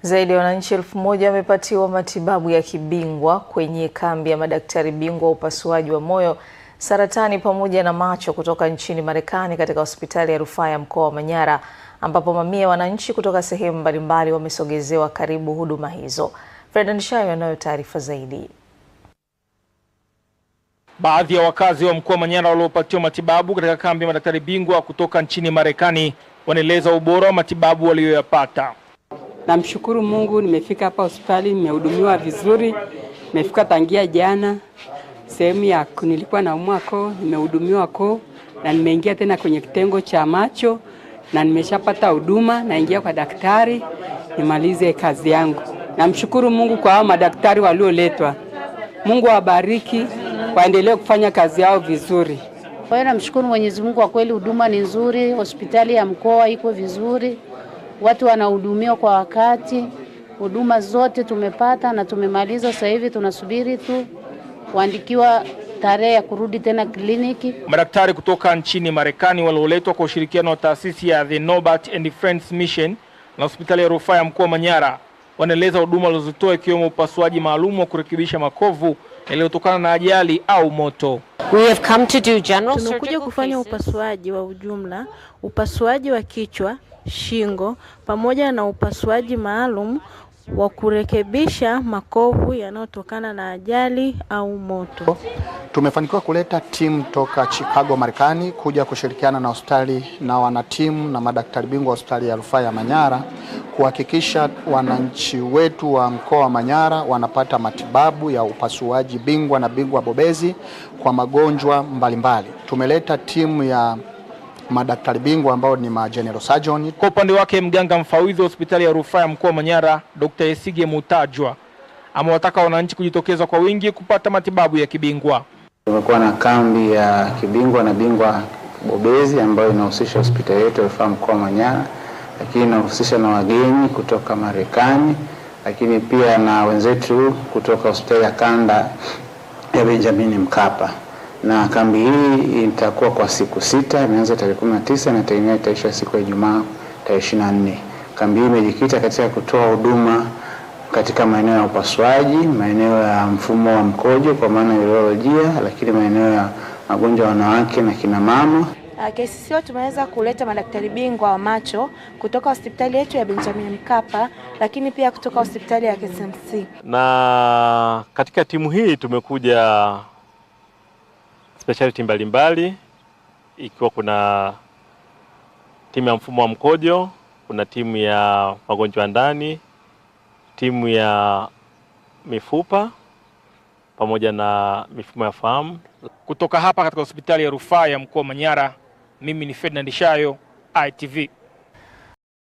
Zaidi ya wananchi 1000 wamepatiwa matibabu ya kibingwa kwenye kambi ya madaktari bingwa wa upasuaji wa moyo, saratani pamoja na macho kutoka nchini Marekani katika hospitali ya rufaa ya mkoa wa Manyara, ambapo mamia ya wananchi kutoka sehemu mbalimbali wamesogezewa karibu huduma hizo. Fred Shayo anayo taarifa zaidi. Baadhi ya wakazi wa mkoa wa Manyara waliopatiwa matibabu katika kambi ya madaktari bingwa kutoka nchini Marekani wanaeleza ubora wa matibabu waliyoyapata. Namshukuru Mungu, nimefika hapa hospitali, nimehudumiwa vizuri. Nimefika tangia jana, sehemu ya nilikuwa naumwa koo, nimehudumiwa koo, na nimeingia tena kwenye kitengo cha macho na nimeshapata huduma, naingia kwa daktari nimalize kazi yangu. Namshukuru Mungu kwa hao madaktari walioletwa. Mungu awabariki, waendelee kufanya kazi yao vizuri. Kwa hiyo namshukuru Mwenyezi Mungu, kwa kweli huduma ni nzuri, hospitali ya mkoa iko vizuri. Watu wanahudumiwa kwa wakati, huduma zote tumepata na tumemaliza. Sasa hivi tunasubiri tu kuandikiwa tarehe ya kurudi tena kliniki. Madaktari kutoka nchini Marekani walioletwa kwa ushirikiano wa taasisi ya The Norbert and Friends Mission na hospitali ya rufaa ya mkoa wa Manyara wanaeleza huduma walizotoa, ikiwemo upasuaji maalum wa kurekebisha makovu yaliyotokana na ajali au moto. Tumekuja kufanya upasuaji wa ujumla, upasuaji wa kichwa, shingo, pamoja na upasuaji maalum wa kurekebisha makovu yanayotokana na ajali au moto. Tumefanikiwa kuleta timu toka Chicago, Marekani kuja kushirikiana na hospitali na wanatimu na madaktari bingwa wa hospitali ya rufaa ya Manyara kuhakikisha wananchi wetu wa mkoa wa Manyara wanapata matibabu ya upasuaji bingwa na bingwa bobezi kwa magonjwa mbalimbali. Tumeleta timu ya madaktari bingwa ambao ni general surgeon. Kwa upande wake, mganga mfawidhi wa hospitali ya rufaa ya mkoa wa Manyara, Dr. Esige Mutajwa, amewataka wananchi kujitokeza kwa wingi kupata matibabu ya kibingwa. Tumekuwa na kambi ya kibingwa na bingwa bobezi ambayo inahusisha hospitali yetu ya rufaa mkoa wa Manyara, lakini inahusisha na wageni kutoka Marekani, lakini pia na wenzetu kutoka hospitali ya kanda ya Benjamin Mkapa. Na kambi hii itakuwa kwa siku 6, imeanza tarehe 19 na itaisha siku ya Ijumaa tarehe 24. Kambi hii imejikita katika kutoa huduma katika maeneo ya upasuaji, maeneo ya mfumo wa mkojo kwa maana urolojia, lakini maeneo ya magonjwa ya wanawake na kina mama. KCCO tumeweza kuleta madaktari bingwa wa macho kutoka hospitali yetu ya Benjamin Mkapa, lakini pia kutoka hospitali ya KCMC. Na katika timu hii tumekuja specialty mbalimbali, ikiwa kuna timu ya mfumo wa mkojo, kuna timu ya magonjwa ya ndani, timu ya mifupa pamoja na mifumo ya fahamu. Kutoka hapa katika hospitali ya rufaa ya mkoa wa Manyara, mimi ni Fred Shayo, ITV.